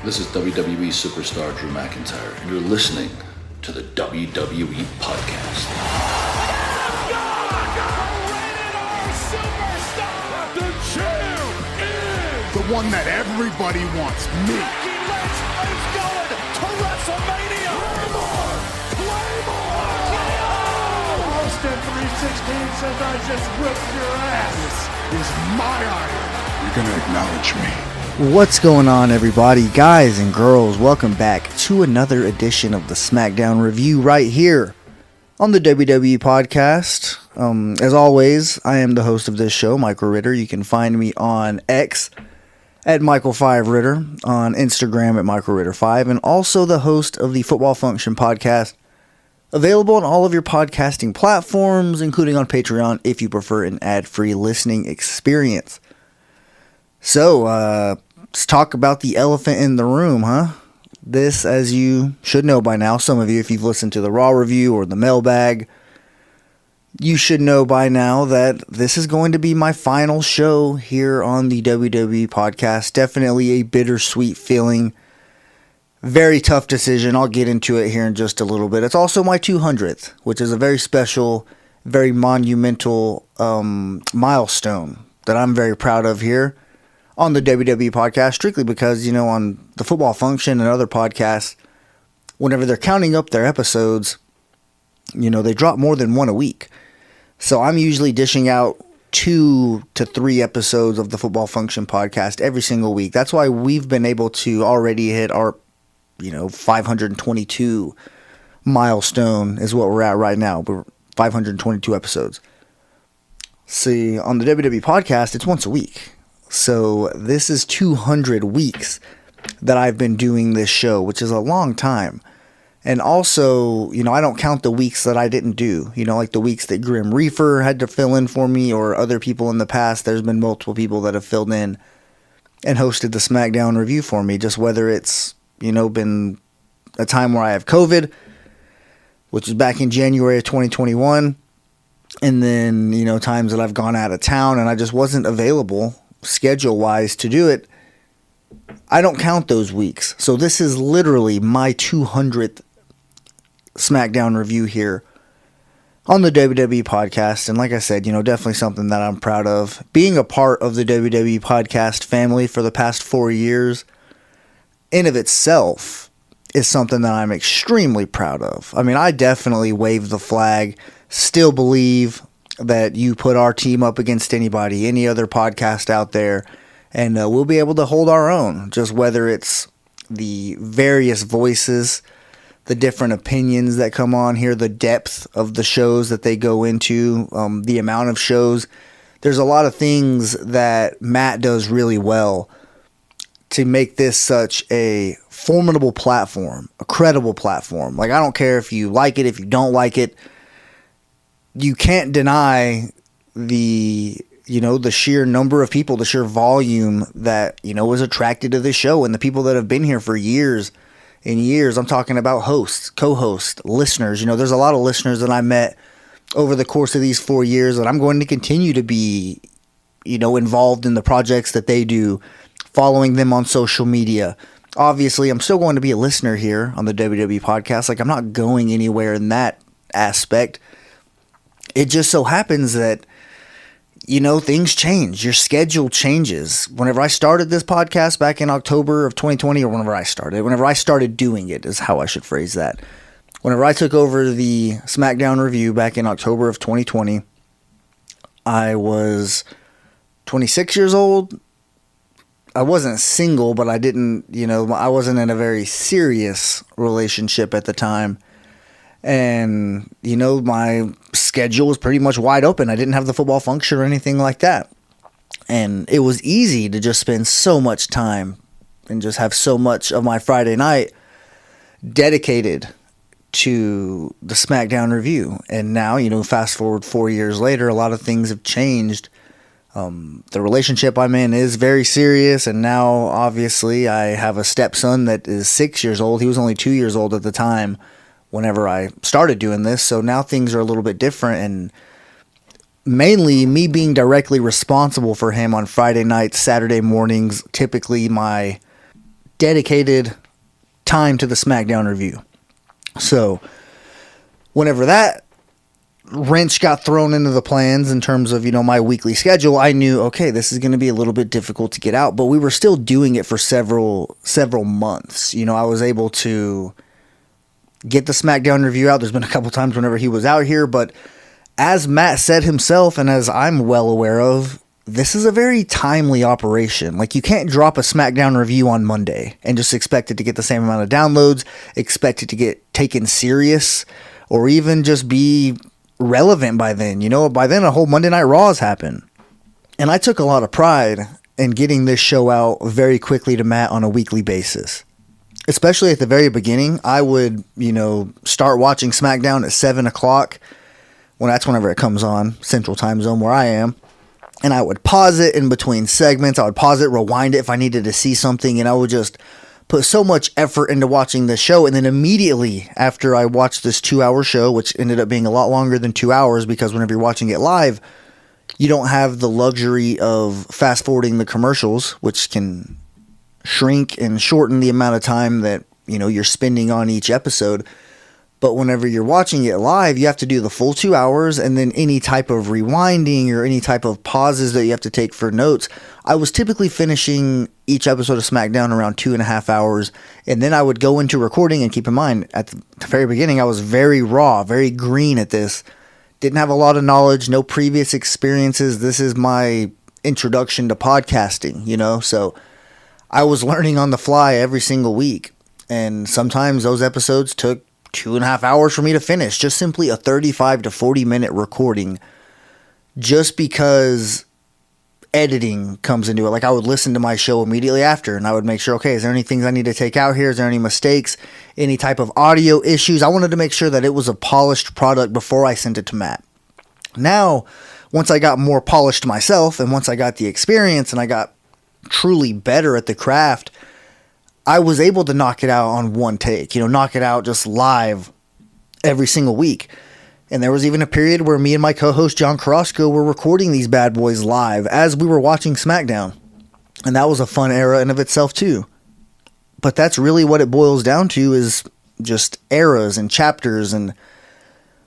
This is WWE superstar Drew McIntyre, and you're listening to the WWE Podcast. The champ is the one that everybody wants, me. It's going to WrestleMania. Claymore! Austin 316 says I just whipped your ass. This is my iron. You're gonna acknowledge me. What's going on, everybody? Guys and girls, welcome back to another edition of the SmackDown review right here on the WWE Podcast. As always, I am the host of this show, Michael Ritter. You can find me on X at Michael5Ritter, on Instagram at MichaelRitter5, and also the host of the Football Function Podcast, available on all of your podcasting platforms, including on Patreon if you prefer an ad-free listening experience. So, let's talk about the elephant in the room, huh? This, as you should know by now, some of you, if you've listened to the Raw review or the mailbag, you should know by now that this is going to be my final show here on the WWE Podcast. Definitely a bittersweet feeling. Very tough decision. I'll get into it here in just a little bit. It's also my 200th, which is a very special, very monumental milestone that I'm very proud of here on the WWE Podcast, strictly because, you know, on the Football Function and other podcasts, whenever they're counting up their episodes, you know, they drop more than one a week. So I'm usually dishing out 2 to 3 episodes of the Football Function Podcast every single week. That's why we've been able to already hit our, 522 milestone is what we're at right now. We're 522 episodes. See, on the WWE Podcast, it's once a week. So this is 200 weeks that I've been doing this show, which is a long time. And also, I don't count the weeks that I didn't do. Like the weeks that Grim Reaper had to fill in for me, or other people in the past. There's been multiple people that have filled in and hosted the SmackDown review for me. Just whether it's, been a time where I have COVID, which is back in January of 2021. And then, times that I've gone out of town and I just wasn't available schedule-wise to do it. I don't count those weeks. So this is literally my 200th SmackDown review here on the WWE Podcast. And like I said, definitely something that I'm proud of. Being a part of the WWE Podcast family for the past 4 years in of itself is something that I'm extremely proud of. I mean, I definitely wave the flag, still believe that you put our team up against anybody, any other podcast out there, and we'll be able to hold our own. Just whether it's the various voices, the different opinions that come on here, the depth of the shows that they go into, the amount of shows. There's a lot of things that Matt does really well to make this such a formidable platform, a credible platform. Like, I don't care if you like it, if you don't like it. You can't deny the sheer number of people, the sheer volume that, is attracted to this show, and the people that have been here for years and years. I'm talking about hosts, co-hosts, listeners. There's a lot of listeners that I met over the course of these 4 years, and I'm going to continue to be, involved in the projects that they do, following them on social media. Obviously, I'm still going to be a listener here on the WWE Podcast. Like, I'm not going anywhere in that aspect. It just so happens that, things change. Your schedule changes. Whenever I started this podcast back in October of 2020, or whenever I started doing it is how I should phrase that. Whenever I took over the SmackDown review back in October of 2020, I was 26 years old. I wasn't single, but I didn't, I wasn't in a very serious relationship at the time. And, my schedule was pretty much wide open. I didn't have the Football Function or anything like that. And it was easy to just spend so much time and just have so much of my Friday night dedicated to the SmackDown review. And now, fast forward 4 years later, a lot of things have changed. The relationship I'm in is very serious, and now obviously I have a stepson that is 6 years old. He was only 2 years old at the time whenever I started doing this, so now things are a little bit different, and mainly me being directly responsible for him on Friday nights, Saturday mornings, typically my dedicated time to the SmackDown review. So whenever that wrench got thrown into the plans in terms of, my weekly schedule, I knew, okay, this is going to be a little bit difficult to get out, but we were still doing it for several months. I was able to get the SmackDown review out. There's been a couple times whenever he was out here, but as Matt said himself, and as I'm well aware of, this is a very timely operation. Like, you can't drop a SmackDown review on Monday and just expect it to get the same amount of downloads, expect it to get taken serious, or even just be relevant by then. By then a whole Monday Night Raw has happened. And I took a lot of pride in getting this show out very quickly to Matt on a weekly basis. Especially at the very beginning, I would, start watching SmackDown at 7 o'clock. Well, that's whenever it comes on, Central Time Zone where I am. And I would pause it in between segments. I would pause it, rewind it if I needed to see something. And I would just put so much effort into watching the show. And then immediately after I watched this 2-hour show, which ended up being a lot longer than 2 hours, because whenever you're watching it live, you don't have the luxury of fast forwarding the commercials, which can shrink and shorten the amount of time that, you're spending on each episode. But whenever you're watching it live, you have to do the full 2 hours, and then any type of rewinding or any type of pauses that you have to take for notes. I was typically finishing each episode of SmackDown around 2.5 hours, and then I would go into recording. And keep in mind, at the very beginning, I was very raw, very green at this. Didn't have a lot of knowledge, no previous experiences. This is my introduction to podcasting, so I was learning on the fly every single week. And sometimes those episodes took 2.5 hours for me to finish, just simply a 35 to 40 minute recording, just because editing comes into it. Like, I would listen to my show immediately after, and I would make sure, okay, is there any things I need to take out here? Is there any mistakes, any type of audio issues? I wanted to make sure that it was a polished product before I sent it to Matt. Now, once I got more polished myself, and once I got the experience and I got truly better at the craft, I was able to knock it out on one take, knock it out just live every single week. And there was even a period where me and my co-host John Carrasco were recording these bad boys live as we were watching SmackDown. And that was a fun era in of itself too. But that's really what it boils down to, is just eras and chapters. And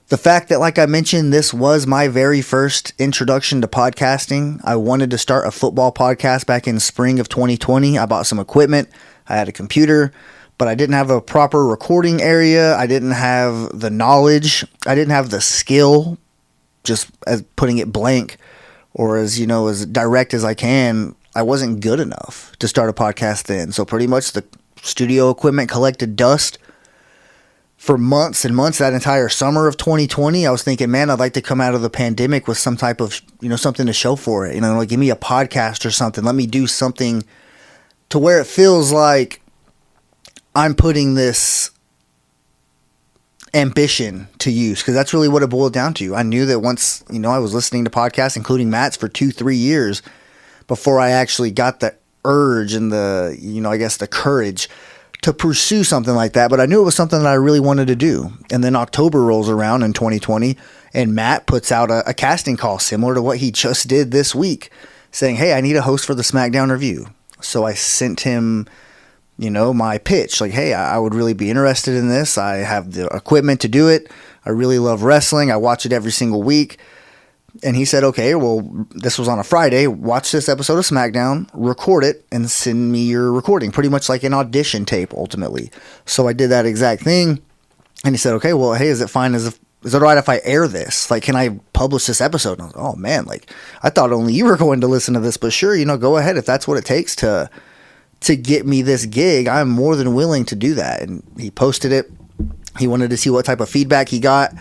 the fact that, like I mentioned, this was my very first introduction to podcasting. I wanted to start a football podcast back in spring of 2020. I bought some equipment. I had a computer, but I didn't have a proper recording area. I didn't have the knowledge. I didn't have the skill, just as putting it blank, or as direct as I can. I wasn't good enough to start a podcast then. So pretty much the studio equipment collected dust for months and months. That entire summer of 2020, I was thinking, man, I'd like to come out of the pandemic with some type of, something to show for it. Like, give me a podcast or something. Let me do something to where it feels like I'm putting this ambition to use, because that's really what it boiled down to. I knew that once, I was listening to podcasts, including Matt's, for 2-3 years before I actually got the urge and the, the courage to pursue something like that. But I knew it was something that I really wanted to do. And then October rolls around in 2020, and Matt puts out a casting call similar to what he just did this week, saying, hey, I need a host for the SmackDown review. So I sent him, my pitch. Like, hey, I would really be interested in this. I have the equipment to do it. I really love wrestling. I watch it every single week. And he said, okay, well, this was on a Friday. Watch this episode of SmackDown, record it, and send me your recording. Pretty much like an audition tape, ultimately. So I did that exact thing. And he said, okay, well, hey, is it fine is it all right if I air this? Like, can I publish this episode? And I was like, oh, man, like, I thought only you were going to listen to this. But sure, go ahead. If that's what it takes to get me this gig, I'm more than willing to do that. And he posted it. He wanted to see what type of feedback he got.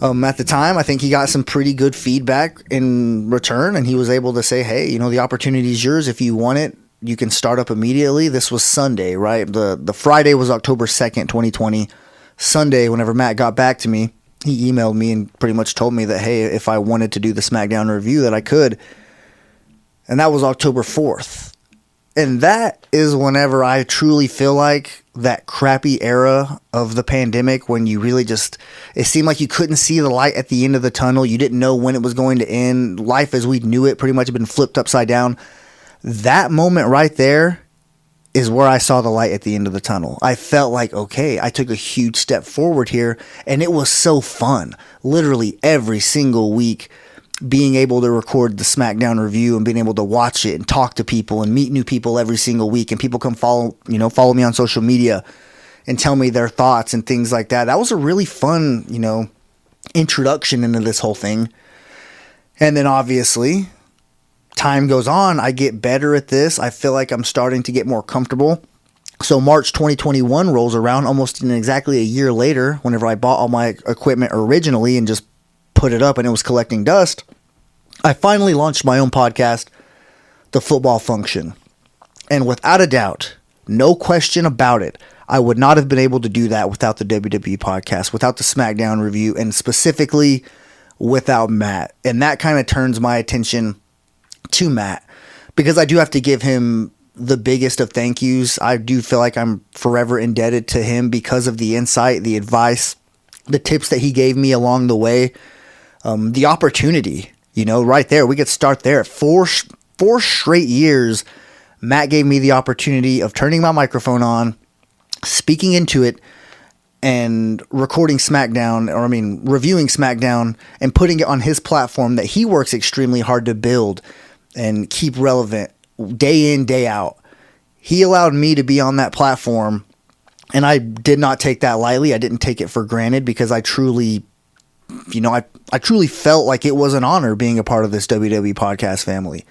At the time, I think he got some pretty good feedback in return. And he was able to say, hey, the opportunity is yours. If you want it, you can start up immediately. This was Sunday, right? The Friday was October 2nd, 2020. Sunday, whenever Matt got back to me, he emailed me and pretty much told me that, hey, if I wanted to do the SmackDown review, that I could. And that was October 4th. And that is whenever I truly feel like that crappy era of the pandemic, when you really just, it seemed like you couldn't see the light at the end of the tunnel. You didn't know when it was going to end. Life as we knew it pretty much had been flipped upside down. That moment right there is where I saw the light at the end of the tunnel. I felt like, okay, I took a huge step forward here, and it was so fun. Literally every single week, being able to record the SmackDown review and being able to watch it and talk to people and meet new people every single week, and people come follow me on social media and tell me their thoughts and things like that. That was a really fun, introduction into this whole thing. And then obviously, time goes on, I get better at this. I feel like I'm starting to get more comfortable. So March 2021 rolls around, almost exactly a year later, whenever I bought all my equipment originally and just put it up and it was collecting dust. I finally launched my own podcast, The Football Function. And without a doubt, no question about it, I would not have been able to do that without the WWE Podcast, without the SmackDown review, and specifically without Matt. And that kind of turns my attention to Matt, because I do have to give him the biggest of thank yous. I do feel like I'm forever indebted to him because of the insight, the advice, the tips that he gave me along the way, the opportunity, right there. We could start there. Four straight years, Matt gave me the opportunity of turning my microphone on, speaking into it, and recording SmackDown, reviewing SmackDown and putting it on his platform that he works extremely hard to build and keep relevant day in, day out. He allowed me to be on that platform, and I did not take that lightly. I didn't take it for granted, because I truly, I truly felt like it was an honor being a part of this WWE podcast family.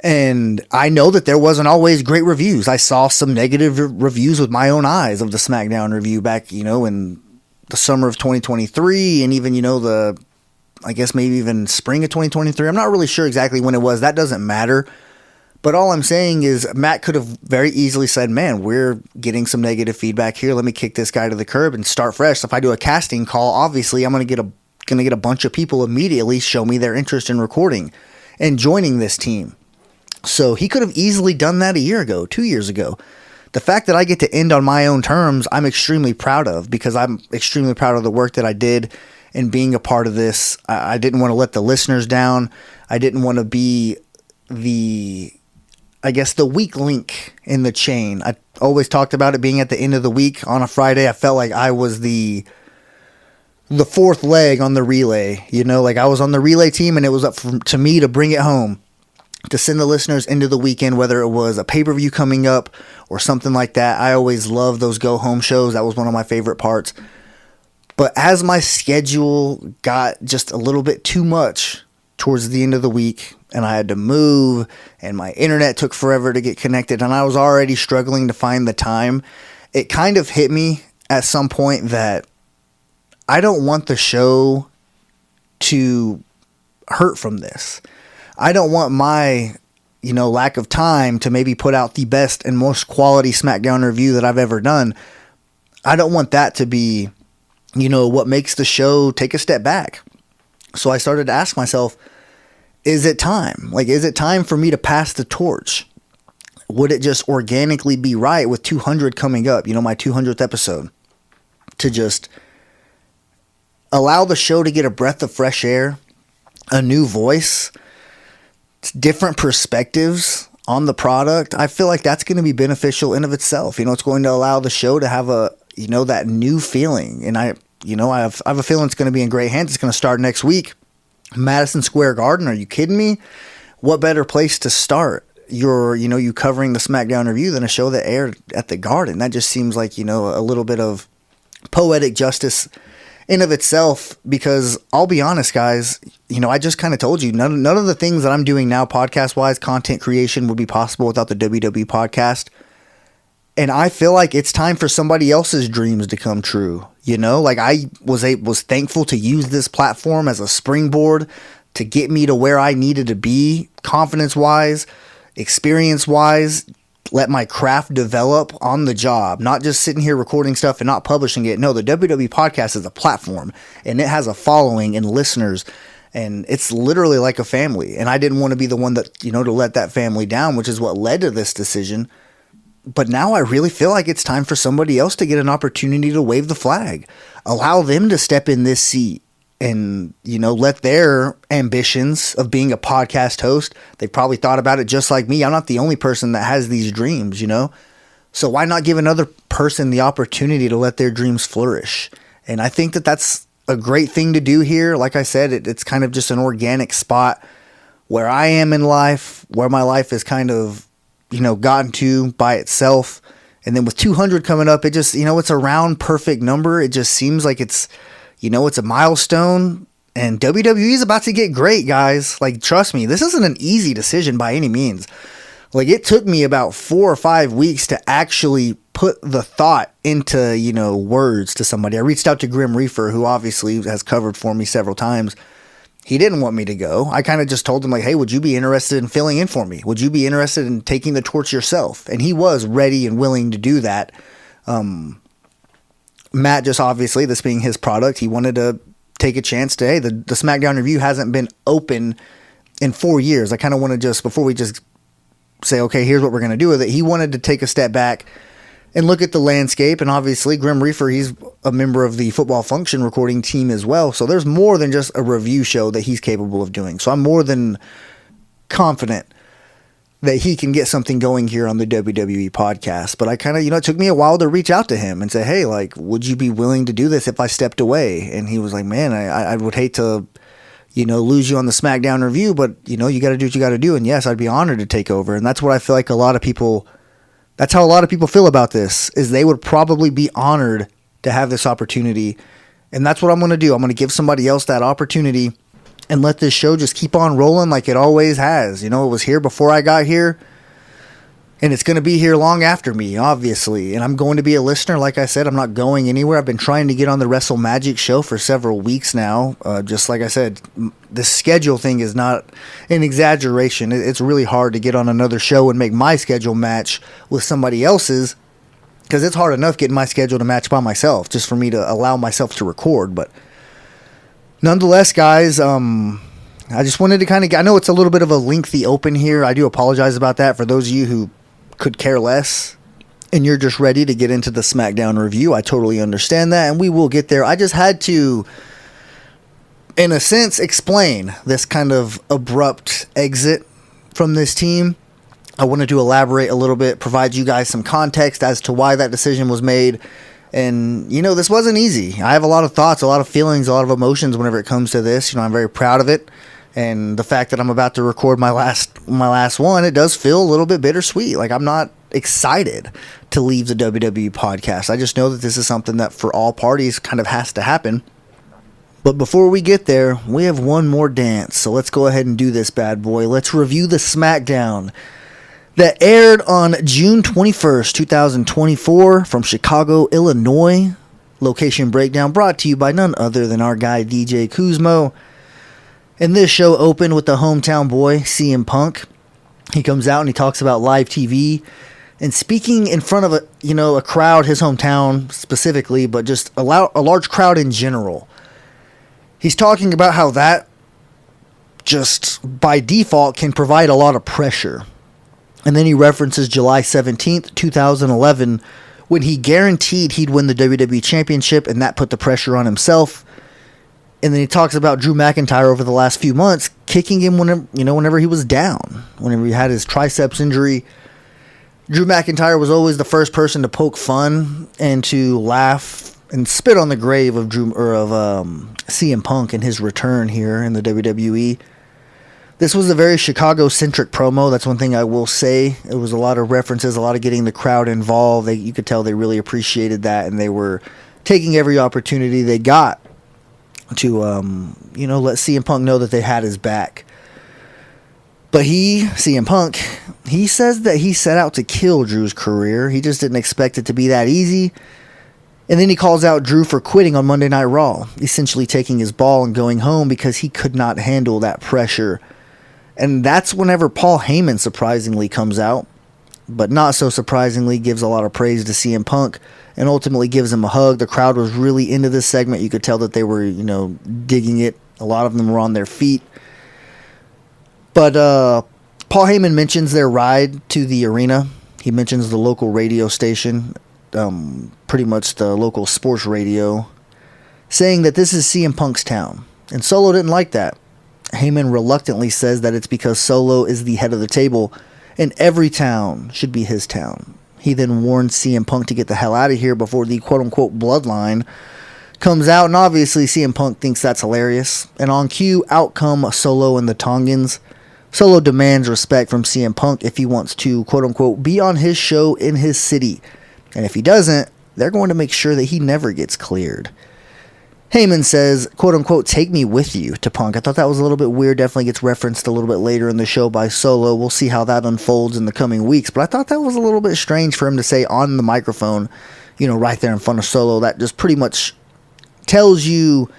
And I know that there wasn't always great reviews. I saw some negative reviews with my own eyes of the SmackDown review back, in the summer of 2023, and even, I guess maybe even spring of 2023. I'm not really sure exactly when it was. That doesn't matter. But all I'm saying is Matt could have very easily said, man, we're getting some negative feedback here. Let me kick this guy to the curb and start fresh. So if I do a casting call, obviously I'm going to get a bunch of people immediately show me their interest in recording and joining this team. So he could have easily done that a year ago, 2 years ago. The fact that I get to end on my own terms, I'm extremely proud of, because I'm extremely proud of the work that I did in being a part of this. I didn't want to let the listeners down. I didn't want to be the weak link in the chain. I always talked about it being at the end of the week on a Friday. I felt like I was the fourth leg on the relay. Like I was on the relay team, and it was up to me to bring it home, to send the listeners into the weekend, whether it was a pay-per-view coming up or something like that. I always loved those go-home shows. That was one of my favorite parts. But as my schedule got just a little bit too much towards the end of the week, and I had to move, and my internet took forever to get connected, and I was already struggling to find the time, it kind of hit me at some point that I don't want the show to hurt from this. I don't want my, lack of time to maybe put out the best and most quality SmackDown review that I've ever done. I don't want that to be, what makes the show take a step back. So I started to ask myself, is it time? Is it time for me to pass the torch? Would it just organically be right with 200 coming up, my 200th episode, to just allow the show to get a breath of fresh air, a new voice, different perspectives on the product? I feel like that's going to be beneficial in of itself. It's going to allow the show to have that new feeling. And I have a feeling it's going to be in great hands. It's going to start next week. Madison Square Garden. Are you kidding me? What better place to start you covering the SmackDown review than a show that aired at the Garden? That just seems like, a little bit of poetic justice in of itself, because I'll be honest, guys, I just kind of told you, none of the things that I'm doing now podcast-wise, content creation, would be possible without the WWE Podcast. And I feel like it's time for somebody else's dreams to come true. I was thankful to use this platform as a springboard to get me to where I needed to be, confidence-wise, experience-wise, let my craft develop on the job, not just sitting here recording stuff and not publishing it. No, the WWE Podcast is a platform, and it has a following and listeners, and it's literally like a family. And I didn't want to be the one that, to let that family down, which is what led to this decision. But now I really feel like it's time for somebody else to get an opportunity to wave the flag. Allow them to step in this seat and, let their ambitions of being a podcast host, they probably thought about it just like me. I'm not the only person that has these dreams, So why not give another person the opportunity to let their dreams flourish? And I think that that's a great thing to do here. Like I said, it's kind of just an organic spot where I am in life, where my life is kind of, gotten to by itself. And then with 200 coming up, it just, it's a round perfect number. It just seems like it's a milestone, and WWE is about to get great, guys. Like, trust me, this isn't an easy decision by any means. Like, it took me about 4 or 5 weeks to actually put the thought into, words to somebody. I reached out to Grim Reaper, who obviously has covered for me several times. He didn't want me to go. I kind of just told him, like, hey, would you be interested in filling in for me? Would you be interested in taking the torch yourself? And he was ready and willing to do that. Matt, just obviously, this being his product, he wanted to take a chance to, hey, the SmackDown review hasn't been open in 4 years. I kind of want to just, before we just say, okay, here's what we're going to do with it, he wanted to take a step back and look at the landscape. And obviously, Grim Reaper, he's a member of the Football Function recording team as well. So there's more than just a review show that he's capable of doing. So I'm more than confident that he can get something going here on the WWE podcast. But I kind of, it took me a while to reach out to him and say, hey, like, would you be willing to do this if I stepped away? And he was like, man, I would hate to, lose you on the SmackDown review, but, you got to do what you got to do. And yes, I'd be honored to take over. And that's what I feel like that's how a lot of people feel about this, is they would probably be honored to have this opportunity. And that's what I'm going to do. I'm going to give somebody else that opportunity and let this show just keep on rolling like it always has. It was here before I got here, and it's going to be here long after me, obviously. And I'm going to be a listener. Like I said, I'm not going anywhere. I've been trying to get on the Wrestle Magic show for several weeks now. Just like I said, the schedule thing is not an exaggeration. It's really hard to get on another show and make my schedule match with somebody else's, because it's hard enough getting my schedule to match by myself, just for me to allow myself to record. But nonetheless, guys, I just wanted to I know it's a little bit of a lengthy open here. I do apologize about that for those of you who could care less and you're just ready to get into the SmackDown review. I totally understand that, and we will get there. I just had to, in a sense, explain this kind of abrupt exit from this team. I wanted to elaborate a little bit, provide you guys some context as to why that decision was made. And, this wasn't easy. I have a lot of thoughts, a lot of feelings, a lot of emotions whenever it comes to this. I'm very proud of it. And the fact that I'm about to record my last one, it does feel a little bit bittersweet. Like, I'm not excited to leave the WWE podcast. I just know that this is something that for all parties kind of has to happen. But before we get there, we have one more dance. So let's go ahead and do this bad boy. Let's review the SmackDown that aired on June 21st, 2024 from Chicago, Illinois. Location breakdown brought to you by none other than our guy DJ Kuzmo. And this show opened with the hometown boy, CM Punk. He comes out and he talks about live TV and speaking in front of a crowd, his hometown specifically, but just a large crowd in general. He's talking about how that just by default can provide a lot of pressure. And then he references July 17th, 2011, when he guaranteed he'd win the WWE Championship, and that put the pressure on himself. And then he talks about Drew McIntyre over the last few months, kicking him whenever he was down, whenever he had his triceps injury. Drew McIntyre was always the first person to poke fun and to laugh and spit on the grave of CM Punk and his return here in the WWE. This was a very Chicago-centric promo. That's one thing I will say. It was a lot of references, a lot of getting the crowd involved. You could tell they really appreciated that, and they were taking every opportunity they got to, let CM Punk know that they had his back. But CM Punk, he says that he set out to kill Drew's career. He just didn't expect it to be that easy. And then he calls out Drew for quitting on Monday Night Raw, essentially taking his ball and going home because he could not handle that pressure. And that's whenever Paul Heyman surprisingly comes out, but not so surprisingly gives a lot of praise to CM Punk and ultimately gives him a hug. The crowd was really into this segment. You could tell that they were, digging it. A lot of them were on their feet. But Paul Heyman mentions their ride to the arena. He mentions the local radio station, pretty much the local sports radio, saying that this is CM Punk's town. And Solo didn't like that. Heyman reluctantly says that it's because Solo is the head of the table, and every town should be his town. He then warns CM Punk to get the hell out of here before the quote-unquote bloodline comes out, and obviously CM Punk thinks that's hilarious. And on cue, out come Solo and the Tongans. Solo demands respect from CM Punk if he wants to, quote-unquote, be on his show in his city. And if he doesn't, they're going to make sure that he never gets cleared. Heyman says, quote-unquote, take me with you to Punk. I thought that was a little bit weird. Definitely gets referenced a little bit later in the show by Solo. We'll see how that unfolds in the coming weeks. But I thought that was a little bit strange for him to say on the microphone, right there in front of Solo. That just pretty much tells you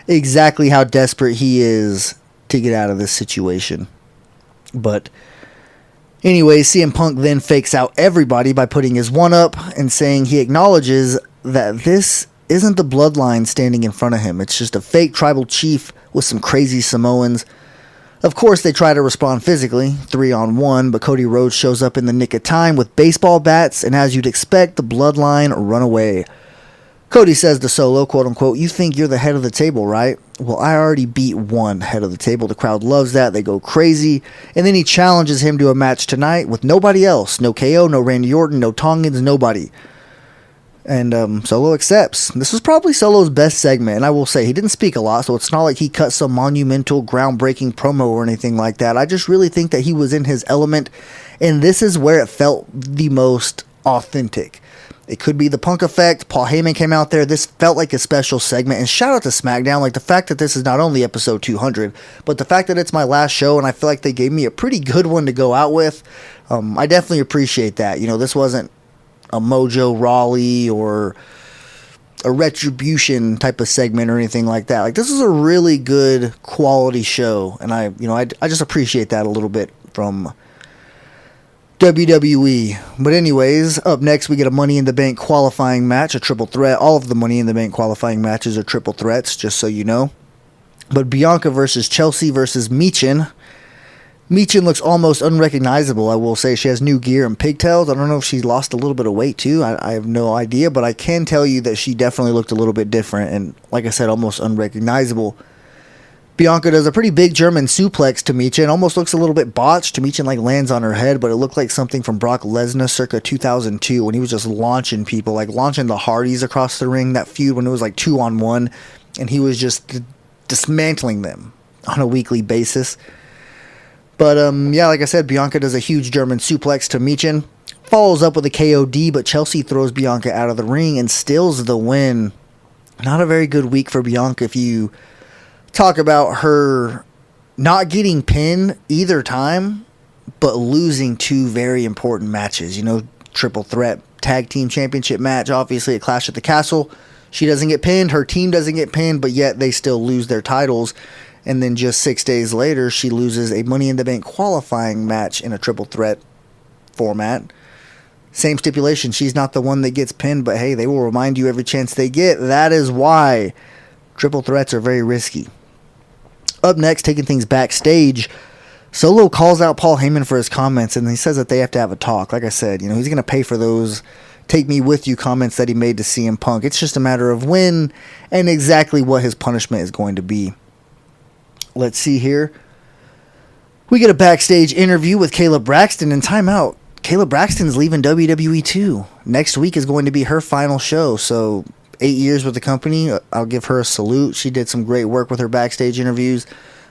exactly how desperate he is to get out of this situation. But anyway, CM Punk then fakes out everybody by putting his one up and saying he acknowledges that this isn't the bloodline standing in front of him. It's just a fake tribal chief with some crazy Samoans. Of course, they try to respond physically, 3-on-1, but Cody Rhodes shows up in the nick of time with baseball bats, and as you'd expect, the bloodline run away. Cody says to Solo, quote-unquote, you think you're the head of the table, right? Well, I already beat one head of the table. The crowd loves that. They go crazy. And then he challenges him to a match tonight with nobody else. No KO, no Randy Orton, no Tongans, nobody. And Solo accepts. This was probably Solo's best segment, and I will say, he didn't speak a lot, so it's not like he cut some monumental, groundbreaking promo or anything like that. I just really think that he was in his element, and this is where it felt the most authentic. It could be the Punk effect. Paul Heyman came out there. This felt like a special segment, and shout out to SmackDown. Like, the fact that this is not only episode 200, but the fact that it's my last show, and I feel like they gave me a pretty good one to go out with. I definitely appreciate that. This wasn't a Mojo Rawley or a Retribution type of segment or anything like that. Like, this is a really good quality show, and I just appreciate that a little bit from WWE. But anyways, up next we get a Money in the Bank qualifying match, a triple threat. All of the Money in the Bank qualifying matches are triple threats, just so you know. But Bianca versus Chelsea versus Michin. Michin looks almost unrecognizable, I will say. She has new gear and pigtails. I don't know if she's lost a little bit of weight too. I have no idea, but I can tell you that she definitely looked a little bit different and, like I said, almost unrecognizable. Bianca does a pretty big German suplex to Michin. Almost looks a little bit botched. Michin lands on her head, but it looked like something from Brock Lesnar circa 2002 when he was just launching people, like launching the Hardys across the ring. That feud when it was like 2-on-1, and he was just dismantling them on a weekly basis. But, like I said, Bianca does a huge German suplex to Michin. Follows up with a KOD, but Chelsea throws Bianca out of the ring and steals the win. Not a very good week for Bianca if you talk about her not getting pinned either time, but losing two very important matches. Triple threat tag team championship match, obviously at Clash at the Castle. She doesn't get pinned, her team doesn't get pinned, but yet they still lose their titles. And then just 6 days later, she loses a Money in the Bank qualifying match in a triple threat format. Same stipulation. She's not the one that gets pinned, but hey, they will remind you every chance they get. That is why triple threats are very risky. Up next, taking things backstage, Solo calls out Paul Heyman for his comments, and he says that they have to have a talk. Like I said, he's going to pay for those take me with you comments that he made to CM Punk. It's just a matter of when and exactly what his punishment is going to be. Let's see here. We get a backstage interview with Kayla Braxton and timeout. Kayla Braxton's leaving WWE too. Next week is going to be her final show. So 8 years with the company. I'll give her a salute. She did some great work with her backstage interviews.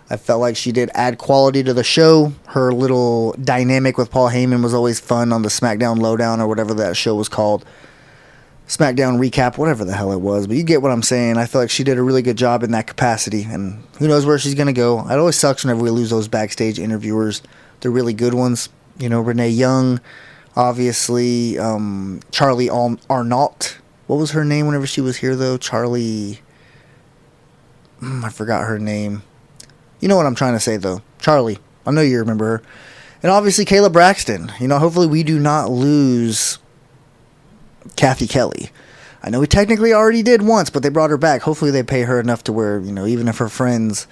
I felt like she did add quality to the show. Her little dynamic with Paul Heyman was always fun on the SmackDown Lowdown or whatever that show was called. SmackDown Recap, whatever the hell it was. But you get what I'm saying. I feel like she did a really good job in that capacity. And who knows where she's going to go. It always sucks whenever we lose those backstage interviewers. They're really good ones. Renee Young, obviously. Charlie Arnault. What was her name whenever she was here, though? Charlie. I forgot her name. You know what I'm trying to say, though. Charlie. I know you remember her. And obviously Kayla Braxton. Hopefully we do not lose Kathy Kelly. I know we technically already did once, but they brought her back. Hopefully they pay her enough to where, even if her friends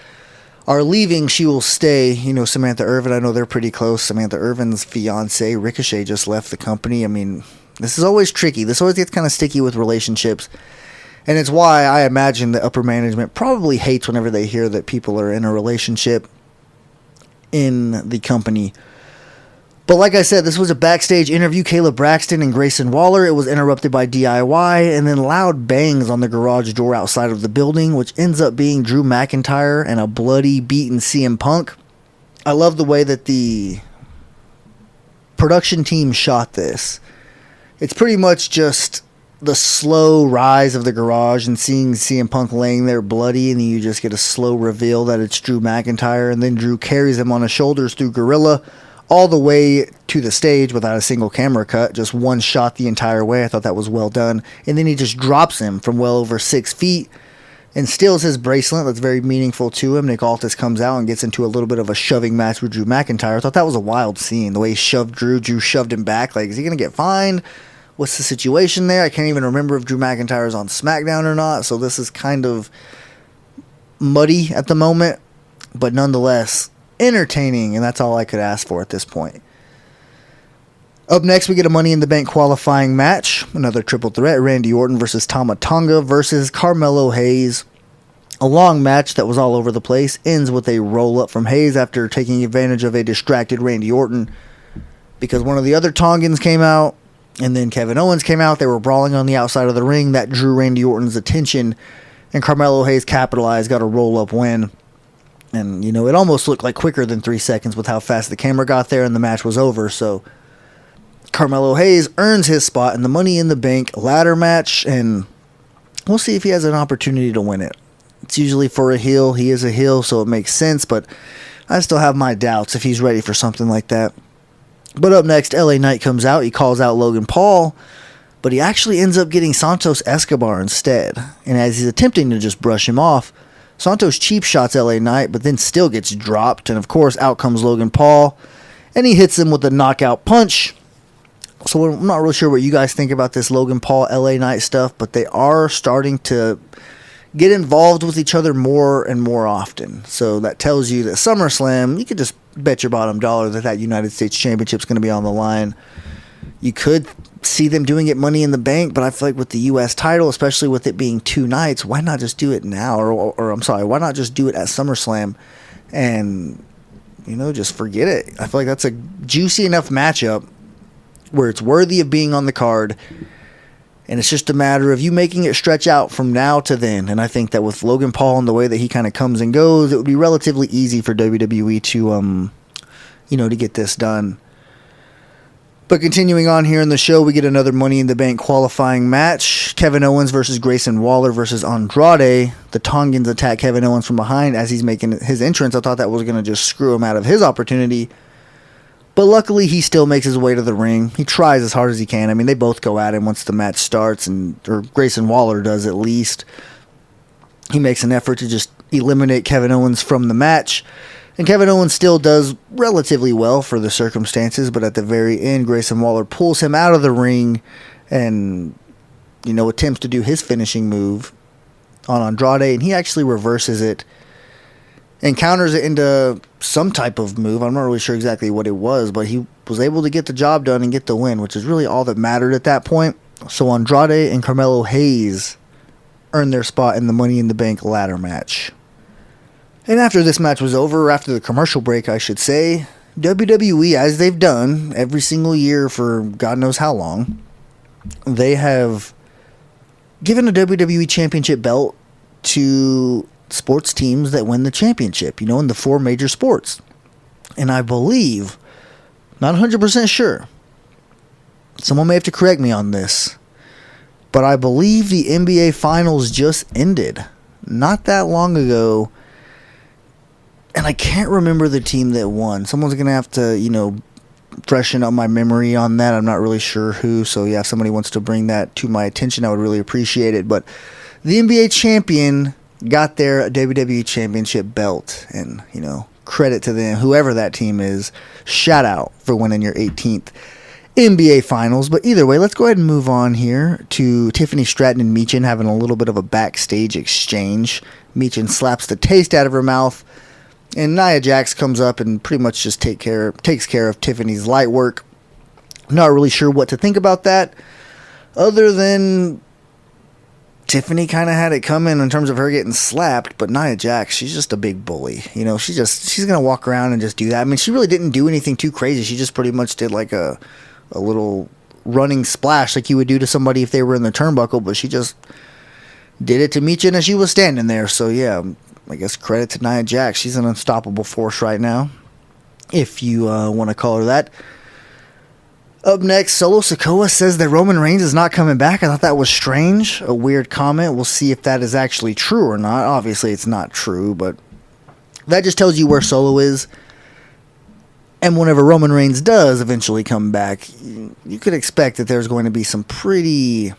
are leaving, she will stay. Samantha Irvin, I know they're pretty close. Samantha Irvin's fiance, Ricochet, just left the company. This is always tricky. This always gets kind of sticky with relationships. And it's why I imagine the upper management probably hates whenever they hear that people are in a relationship in the company. But like I said, this was a backstage interview. Kayla Braxton and Grayson Waller. It was interrupted by DIY and then loud bangs on the garage door outside of the building, which ends up being Drew McIntyre and a bloody, beaten CM Punk. I love the way that the production team shot this. It's pretty much just the slow rise of the garage and seeing CM Punk laying there bloody, and then you just get a slow reveal that it's Drew McIntyre, and then Drew carries him on his shoulders through Gorilla all the way to the stage without a single camera cut, just one shot the entire way. I thought that was well done. And then he just drops him from well over 6 feet and steals his bracelet. That's very meaningful to him. Nick Aldis comes out and gets into a little bit of a shoving match with Drew McIntyre. I thought that was a wild scene, the way he shoved Drew shoved him back. Like, is he going to get fined? What's the situation there? I can't even remember if Drew McIntyre is on SmackDown or not, so this is kind of muddy at the moment, but nonetheless entertaining, and that's all I could ask for at this point. Up next, we get a Money in the Bank qualifying match. Another triple threat, Randy Orton versus Tama Tonga versus Carmelo Hayes. A long match that was all over the place. Ends with a roll-up from Hayes after taking advantage of a distracted Randy Orton, because one of the other Tongans came out, and then Kevin Owens came out. They were brawling on the outside of the ring. That drew Randy Orton's attention, and Carmelo Hayes capitalized, got a roll-up win. And, it almost looked like quicker than 3 seconds with how fast the camera got there, and the match was over. So Carmelo Hayes earns his spot in the Money in the Bank ladder match, and we'll see if he has an opportunity to win it. It's usually for a heel. He is a heel, so it makes sense, but I still have my doubts if he's ready for something like that. But up next, LA Knight comes out. He calls out Logan Paul, but he actually ends up getting Santos Escobar instead. And as he's attempting to just brush him off, Santos cheap shots LA Knight, but then still gets dropped. And of course, out comes Logan Paul, and he hits him with a knockout punch. So I'm not really sure what you guys think about this Logan Paul LA Knight stuff, but they are starting to get involved with each other more and more often. So that tells you that SummerSlam, you could just bet your bottom dollar that United States Championship is going to be on the line. You could see them doing it Money in the Bank, but I feel like with the U.S. title, especially with it being 2 nights, why not just do it now? Or I'm sorry, why not just do it at SummerSlam and, just forget it? I feel like that's a juicy enough matchup where it's worthy of being on the card, and it's just a matter of you making it stretch out from now to then. And I think that with Logan Paul and the way that he kind of comes and goes, it would be relatively easy for WWE to, to get this done. But continuing on here in the show, we get another Money in the Bank qualifying match. Kevin Owens versus Grayson Waller versus Andrade. The Tongans attack Kevin Owens from behind as he's making his entrance. I thought that was going to just screw him out of his opportunity. But luckily, he still makes his way to the ring. He tries as hard as he can. I mean, they both go at him once the match starts, or Grayson Waller does at least. He makes an effort to just eliminate Kevin Owens from the match. And Kevin Owens still does relatively well for the circumstances, but at the very end, Grayson Waller pulls him out of the ring and, attempts to do his finishing move on Andrade, and he actually reverses it and counters it into some type of move. I'm not really sure exactly what it was, but he was able to get the job done and get the win, which is really all that mattered at that point. So Andrade and Carmelo Hayes earned their spot in the Money in the Bank ladder match. And after this match was over, after the commercial break, I should say, WWE, as they've done every single year for God knows how long, they have given a WWE Championship belt to sports teams that win the championship, in the 4 major sports. And I believe, not 100% sure, someone may have to correct me on this, but I believe the NBA Finals just ended not that long ago. And I can't remember the team that won. Someone's going to have to, freshen up my memory on that. I'm not really sure who. So, yeah, if somebody wants to bring that to my attention, I would really appreciate it. But the NBA champion got their WWE Championship belt. And, credit to them, whoever that team is. Shout out for winning your 18th NBA Finals. But either way, let's go ahead and move on here to Tiffany Stratton and Meechin having a little bit of a backstage exchange. Meechin slaps the taste out of her mouth. And Nia Jax comes up and pretty much just takes care of Tiffany's light work. Not really sure what to think about that, other than Tiffany kind of had it coming in terms of her getting slapped, but Nia Jax, she's just a big bully. You know, she's going to walk around and just do that. I mean, she really didn't do anything too crazy. She just pretty much did like a little running splash like you would do to somebody if they were in the turnbuckle, but she just did it to Michin as she was standing there. So, yeah, I guess credit to Nia Jax. She's an unstoppable force right now, if you want to call her that. Up next, Solo Sikoa says that Roman Reigns is not coming back. I thought that was strange, a weird comment. We'll see if that is actually true or not. Obviously, it's not true, but that just tells you where Solo is. And whenever Roman Reigns does eventually come back, you could expect that there's going to be some pretty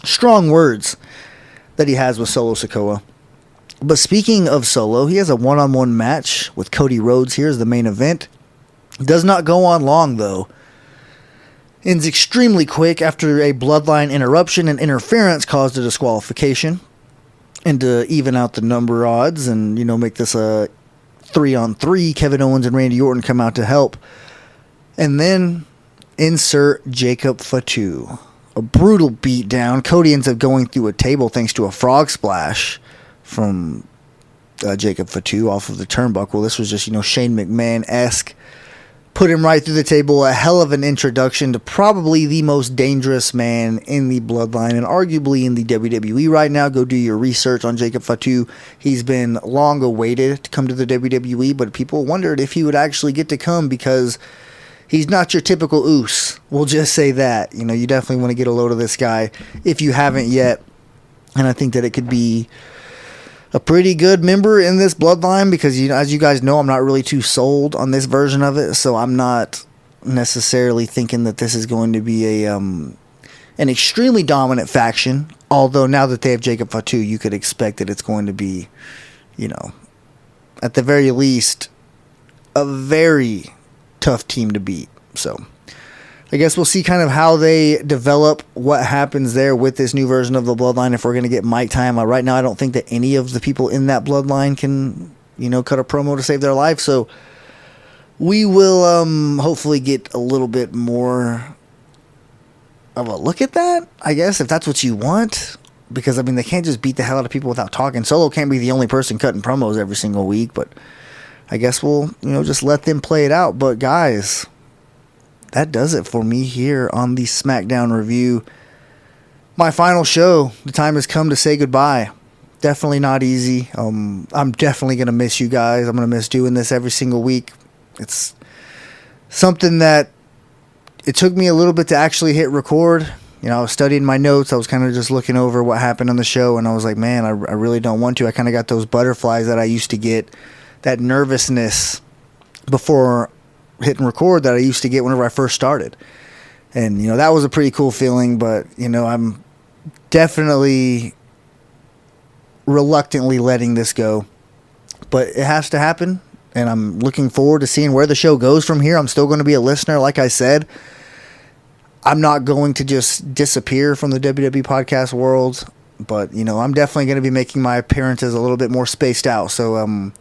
strong words that he has with Solo Sikoa. But speaking of Solo, he has a one-on-one match with Cody Rhodes here as the main event. It does not go on long, though. Ends extremely quick after a bloodline interruption and interference caused a disqualification. And to even out the number odds and, you know, make this a 3-on-3, Kevin Owens and Randy Orton come out to help. And then insert Jacob Fatu. A brutal beatdown. Cody ends up going through a table thanks to a frog splash from Jacob Fatu off of the turnbuckle. This was just, you know, Shane McMahon-esque. Put him right through the table. A hell of an introduction to probably the most dangerous man in the bloodline and arguably in the WWE right now. Go do your research on Jacob Fatu. He's been long awaited to come to the WWE, but people wondered if he would actually get to come because he's not your typical Oos. We'll just say that. You know, you definitely want to get a load of this guy if you haven't yet. And I think that it could be a pretty good member in this bloodline because, you know, as you guys know, I'm not really too sold on this version of it, so I'm not necessarily thinking that this is going to be an extremely dominant faction, although now that they have Jacob Fatu, you could expect that it's going to be, you know, at the very least, a very tough team to beat. So I guess we'll see kind of how they develop what happens there with this new version of the bloodline. If we're going to get mic time, right now I don't think that any of the people in that bloodline can, you know, cut a promo to save their life. So we will hopefully get a little bit more of a look at that, I guess, if that's what you want. Because, I mean, they can't just beat the hell out of people without talking. Solo can't be the only person cutting promos every single week. But I guess we'll, you know, just let them play it out. But, guys, that does it for me here on the SmackDown review. My final show. The time has come to say goodbye. Definitely not easy. I'm definitely going to miss you guys. I'm going to miss doing this every single week. It's something that it took me a little bit to actually hit record. You know, I was studying my notes. I was kind of just looking over what happened on the show, and I was like, man, I really don't want to. I kind of got those butterflies that I used to get, that nervousness before hitting record that I used to get whenever I first started. And, you know, that was a pretty cool feeling, but, you know, I'm definitely reluctantly letting this go. But it has to happen, and I'm looking forward to seeing where the show goes from here. I'm still going to be a listener, like I said. I'm not going to just disappear from the WWE podcast world, but, you know, I'm definitely going to be making my appearances a little bit more spaced out. So,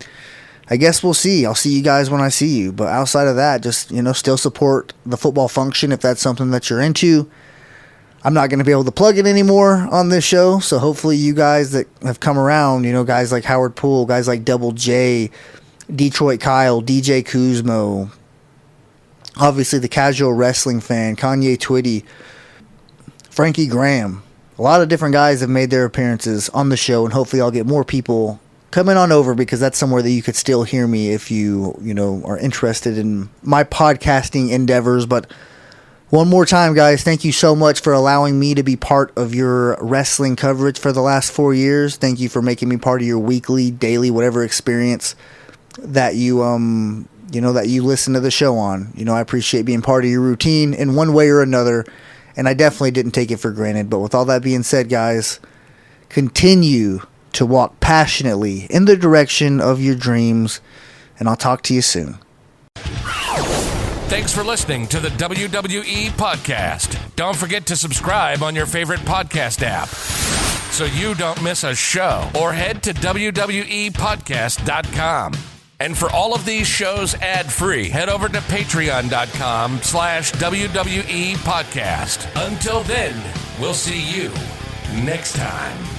I guess we'll see. I'll see you guys when I see you. But outside of that, just, you know, still support the football function if that's something that you're into. I'm not going to be able to plug it anymore on this show. So hopefully you guys that have come around, you know, guys like Howard Poole, guys like Double J, Detroit Kyle, DJ Kuzmo, obviously the casual wrestling fan, Kanye Twitty, Frankie Graham. A lot of different guys have made their appearances on the show, and hopefully I'll get more people coming on over because that's somewhere that you could still hear me if you know, are interested in my podcasting endeavors. But one more time, guys, thank you so much for allowing me to be part of your wrestling coverage for the last 4 years. Thank you for making me part of your weekly, daily, whatever experience that you, you know, that you listen to the show on. You know, I appreciate being part of your routine in one way or another, and I definitely didn't take it for granted. But with all that being said, guys, continue to walk passionately in the direction of your dreams, and I'll talk to you soon. Thanks for listening to the WWE Podcast. Don't forget to subscribe on your favorite podcast app so you don't miss a show, or head to WWEpodcast.com. And for all of these shows ad-free, head over to patreon.com/WWE Podcast. Until then, we'll see you next time.